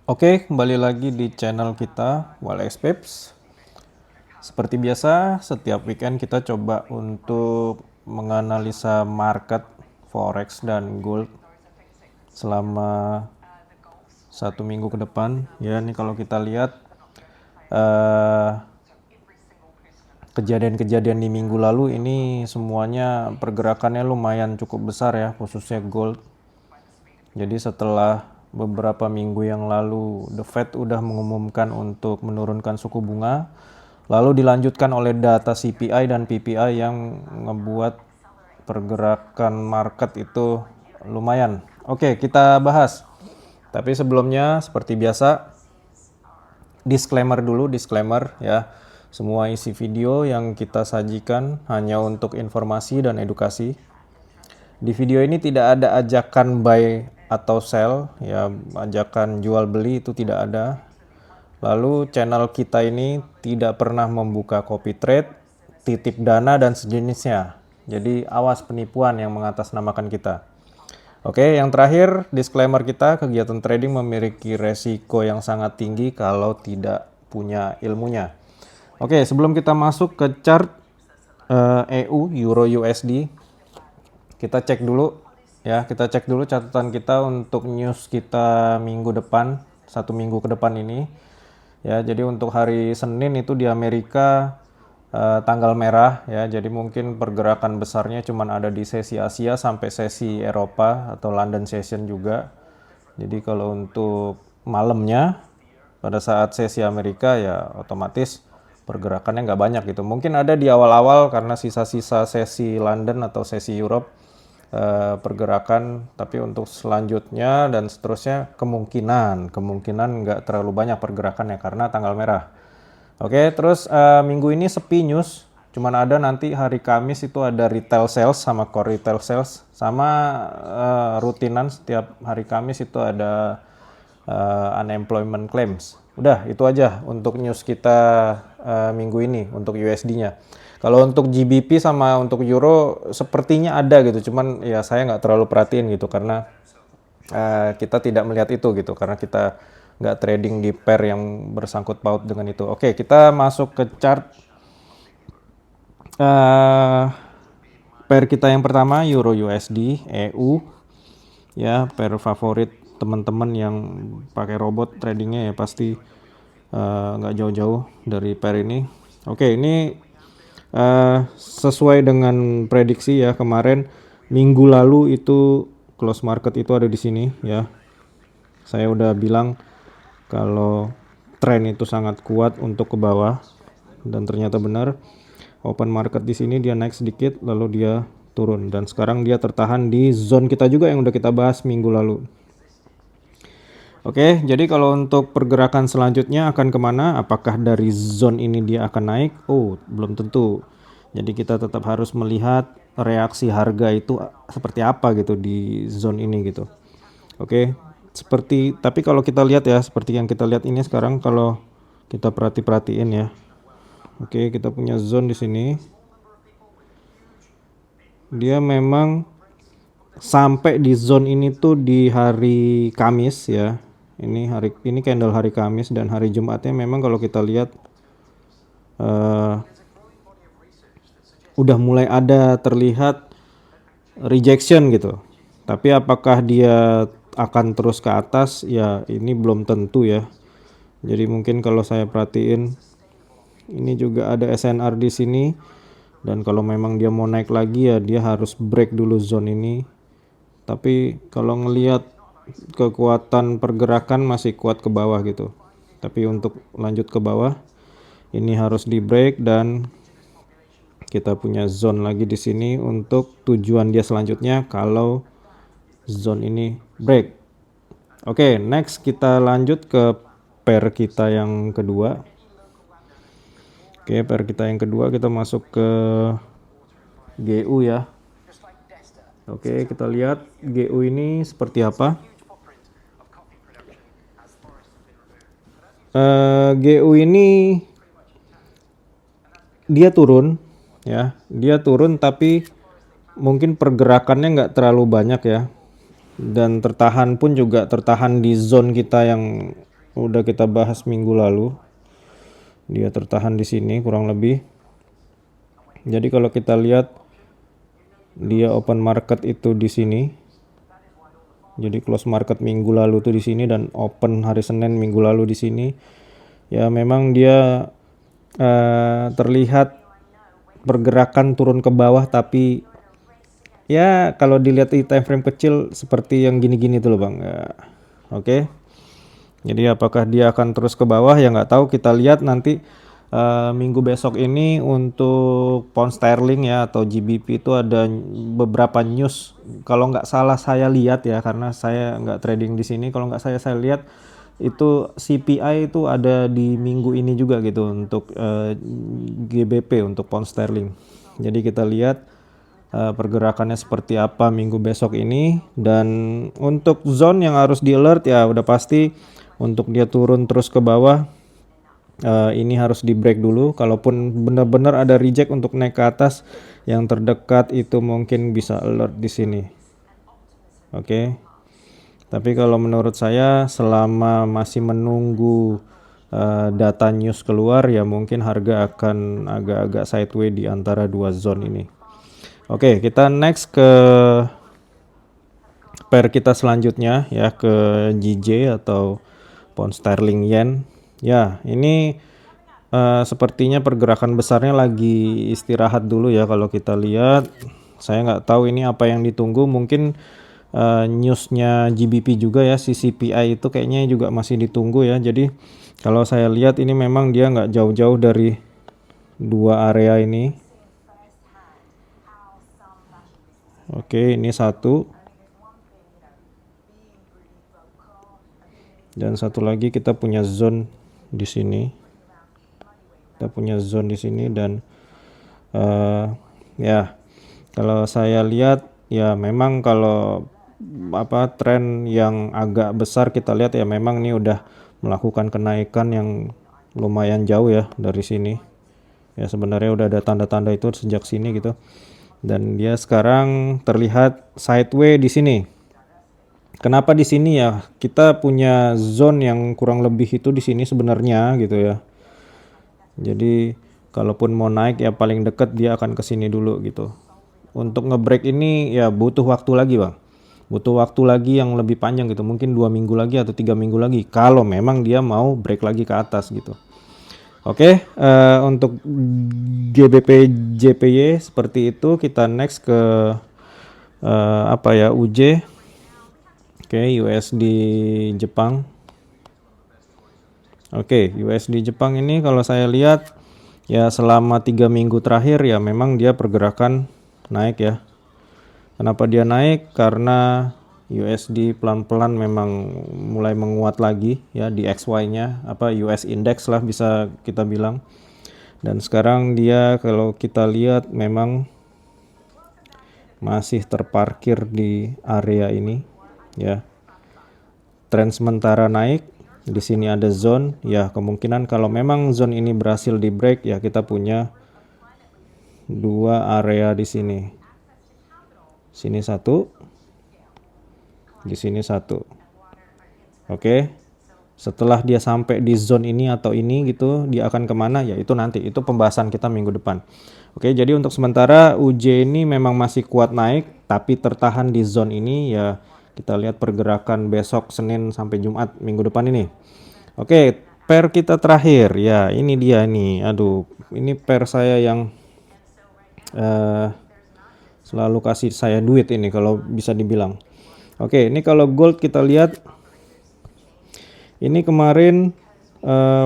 Oke, kembali lagi di channel kita Walex Pips. Seperti biasa, setiap weekend kita coba untuk menganalisa market forex dan gold selama 1 minggu ke depan. Ya, ini kalau kita lihat eh, kejadian-kejadian di minggu lalu ini semuanya pergerakannya lumayan cukup besar ya, khususnya gold. Jadi setelah beberapa minggu yang lalu The Fed udah mengumumkan untuk menurunkan suku bunga, lalu dilanjutkan oleh data CPI dan PPI yang ngebuat pergerakan market itu lumayan. Oke, kita bahas. Tapi sebelumnya seperti biasa disclaimer dulu, disclaimer ya. Semua isi video yang kita sajikan hanya untuk informasi dan edukasi. Di video ini tidak ada ajakan buy atau sell, ya ajakan jual beli itu tidak ada. Lalu channel kita ini tidak pernah membuka copy trade, titip dana dan sejenisnya. Jadi awas penipuan yang mengatasnamakan kita. Oke, yang terakhir disclaimer kita, kegiatan trading memiliki resiko yang sangat tinggi kalau tidak punya ilmunya. Oke, sebelum kita masuk ke chart EU Euro USD, kita cek dulu ya, kita cek dulu catatan kita untuk news kita minggu depan, 1 minggu ke depan ini. Ya, jadi untuk hari Senin itu di Amerika tanggal merah ya, jadi mungkin pergerakan besarnya cuman ada di sesi Asia sampai sesi Eropa atau London session juga. Jadi kalau untuk malamnya pada saat sesi Amerika ya otomatis pergerakannya nggak banyak gitu. Mungkin ada di awal-awal karena sisa-sisa sesi London atau sesi Europe pergerakan, tapi untuk selanjutnya dan seterusnya kemungkinan nggak terlalu banyak pergerakannya karena tanggal merah. Oke, terus minggu ini sepi news. Cuman ada nanti hari Kamis itu ada retail sales sama core retail sales. Sama rutinan setiap hari Kamis itu ada unemployment claims. Udah, itu aja untuk news kita minggu ini untuk USD-nya. Kalau untuk GBP sama untuk Euro sepertinya ada gitu. Cuman ya saya nggak terlalu perhatiin gitu karena kita tidak melihat itu gitu karena kita nggak trading di pair yang bersangkut paut dengan itu. Oke, kita masuk ke chart pair kita yang pertama Euro USD EU ya, pair favorit teman-teman yang pakai robot tradingnya ya pasti nggak jauh-jauh dari pair ini. Oke, ini sesuai dengan prediksi ya, kemarin minggu lalu itu close market itu ada di sini ya. Saya udah bilang kalau tren itu sangat kuat untuk ke bawah dan ternyata benar. Open market di sini dia naik sedikit lalu dia turun dan sekarang dia tertahan di zone kita juga yang udah kita bahas minggu lalu. Oke, jadi kalau untuk pergerakan selanjutnya akan kemana? Apakah dari zone ini dia akan naik? Oh, belum tentu. Jadi kita tetap harus melihat reaksi harga itu seperti apa gitu di zone ini gitu. Oke, tapi kalau kita lihat ya, seperti yang kita lihat ini sekarang kalau kita perhatiin ya. Oke, kita punya zone di sini. Dia memang sampai di zone ini tuh di hari Kamis ya. Ini candle hari Kamis dan hari Jumatnya memang kalau kita lihat udah mulai ada terlihat rejection gitu. Tapi apakah dia akan terus ke atas ya ini belum tentu ya. Jadi mungkin kalau saya perhatiin ini juga ada SNR di sini dan kalau memang dia mau naik lagi ya dia harus break dulu zone ini. Tapi kalau ngelihat kekuatan pergerakan masih kuat ke bawah gitu. Tapi untuk lanjut ke bawah ini harus di break dan kita punya zone lagi di sini untuk tujuan dia selanjutnya kalau zone ini break. Oke, next kita lanjut ke pair kita yang kedua. Oke, pair kita yang kedua kita masuk ke GU ya. Oke, kita lihat GU ini seperti apa. GU ini dia turun ya, dia turun tapi mungkin pergerakannya nggak terlalu banyak ya, dan tertahan pun juga tertahan di zone kita yang udah kita bahas minggu lalu. Dia tertahan di sini kurang lebih. Jadi kalau kita lihat dia open market itu di sini. Jadi close market minggu lalu tuh di sini dan open hari Senin minggu lalu di sini. Ya memang dia terlihat pergerakan turun ke bawah, tapi ya kalau dilihat di time frame kecil seperti yang gini-gini tuh loh Bang. Ya, oke. Jadi apakah dia akan terus ke bawah ya nggak tahu, kita lihat nanti minggu besok ini untuk pound sterling ya atau GBP itu ada beberapa news. Kalau nggak salah saya lihat ya, karena saya nggak trading di sini, kalau nggak saya lihat itu CPI itu ada di minggu ini juga gitu untuk GBP untuk pound sterling. Jadi kita lihat pergerakannya seperti apa minggu besok ini. Dan untuk zone yang harus di alert ya udah pasti untuk dia turun terus ke bawah, ini harus di break dulu. Kalaupun benar-benar ada reject untuk naik ke atas, yang terdekat itu mungkin bisa alert di sini. Oke. Tapi kalau menurut saya selama masih menunggu data news keluar ya mungkin harga akan agak-agak sideways di antara dua zone ini. Oke, kita next ke pair kita selanjutnya ya, ke GJ atau pound sterling yen. Ya, ini sepertinya pergerakan besarnya lagi istirahat dulu ya kalau kita lihat. Saya nggak tahu ini apa yang ditunggu, mungkin newsnya GBP juga ya, si CPI itu kayaknya juga masih ditunggu ya. Jadi kalau saya lihat ini memang dia nggak jauh-jauh dari dua area ini. Oke, ini satu. Dan satu lagi kita punya zone di sini. Kita punya zone di sini dan ya kalau saya lihat ya memang kalau tren yang agak besar kita lihat ya memang ini udah melakukan kenaikan yang lumayan jauh ya dari sini. Ya sebenarnya udah ada tanda-tanda itu sejak sini gitu. Dan dia sekarang terlihat sideways di sini. Kenapa di sini ya? Kita punya zone yang kurang lebih itu di sini sebenarnya gitu ya. Jadi kalaupun mau naik ya paling dekat dia akan ke sini dulu gitu. Untuk ngebreak ini ya butuh waktu lagi Bang. Butuh waktu lagi yang lebih panjang gitu. Mungkin 2 minggu lagi atau 3 minggu lagi. Kalau memang dia mau break lagi ke atas gitu. Oke, untuk GBP JPY seperti itu. Kita next ke UJ. Oke, USD Jepang. Oke, USD Jepang ini kalau saya lihat ya selama 3 minggu terakhir ya memang dia pergerakan naik ya. Kenapa dia naik? Karena USD pelan-pelan memang mulai menguat lagi ya di XY-nya, US index lah bisa kita bilang. Dan sekarang dia kalau kita lihat memang masih terparkir di area ini ya. Tren sementara naik, di sini ada zone ya, kemungkinan kalau memang zone ini berhasil di break ya kita punya dua area di sini. Sini satu, di sini satu. Oke. Setelah dia sampai di zone ini atau ini gitu, dia akan kemana ya itu nanti, itu pembahasan kita minggu depan. Oke, jadi untuk sementara UJ ini memang masih kuat naik tapi tertahan di zone ini ya. Kita lihat pergerakan besok Senin sampai Jumat minggu depan ini. Oke, pair kita terakhir ya, ini dia nih. Aduh, ini pair saya yang selalu kasih saya duit ini kalau bisa dibilang. Oke, ini kalau gold kita lihat ini kemarin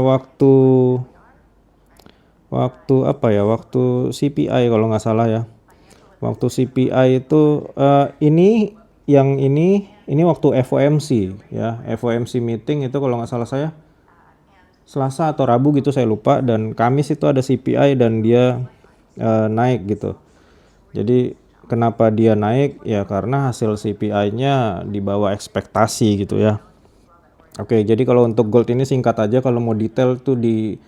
waktu CPI kalau nggak salah ya. Waktu CPI itu ini waktu FOMC ya. FOMC meeting itu kalau nggak salah saya Selasa atau Rabu gitu saya lupa, dan Kamis itu ada CPI dan dia naik gitu. Jadi kenapa dia naik ya karena hasil CPI-nya di bawah ekspektasi gitu ya. Oke, jadi kalau untuk gold ini singkat aja, kalau mau detail tuh di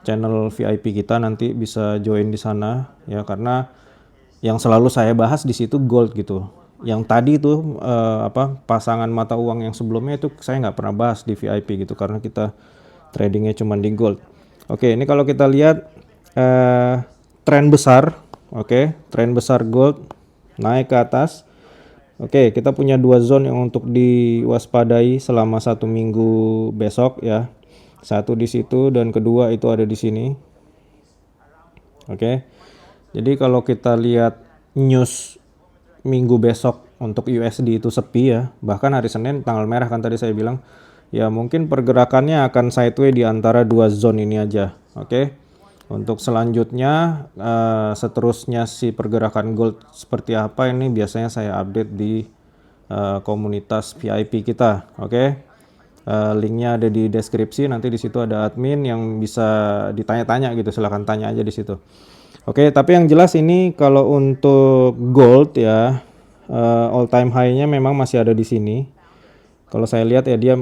channel VIP kita nanti bisa join di sana ya, karena yang selalu saya bahas di situ gold gitu. yang tadi tuh pasangan mata uang yang sebelumnya itu saya nggak pernah bahas di VIP gitu karena kita tradingnya cuma di gold. Oke, ini kalau kita lihat tren besar, oke, tren besar gold naik ke atas. Oke, kita punya dua zone yang untuk diwaspadai selama 1 minggu besok ya. Satu di situ dan kedua itu ada di sini. Oke. Jadi kalau kita lihat news minggu besok untuk USD itu sepi ya. Bahkan hari Senin tanggal merah kan tadi saya bilang. Ya mungkin pergerakannya akan sideways di antara dua zone ini aja. Oke. Untuk selanjutnya seterusnya si pergerakan gold seperti apa ini biasanya saya update di komunitas VIP kita. Oke. Linknya ada di deskripsi, nanti di situ ada admin yang bisa ditanya-tanya gitu, silahkan tanya aja di situ. Oke, tapi yang jelas ini kalau untuk gold ya all time high-nya memang masih ada di sini. Kalau saya lihat ya dia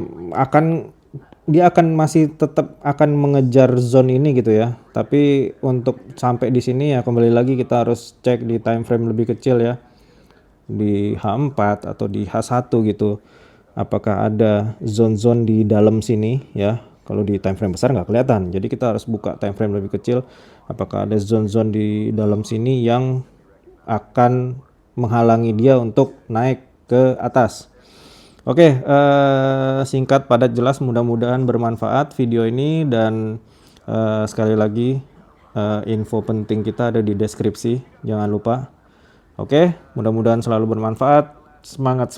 akan masih tetap akan mengejar zone ini gitu ya. Tapi untuk sampai di sini ya kembali lagi kita harus cek di time frame lebih kecil ya. Di H4 atau di H1 gitu. Apakah ada zone-zone di dalam sini ya. Kalau di time frame besar nggak kelihatan. Jadi kita harus buka time frame lebih kecil. Apakah ada zone-zone di dalam sini yang akan menghalangi dia untuk naik ke atas. Oke, singkat padat jelas, mudah-mudahan bermanfaat video ini dan sekali lagi info penting kita ada di deskripsi, jangan lupa. Oke, mudah-mudahan selalu bermanfaat. Semangat.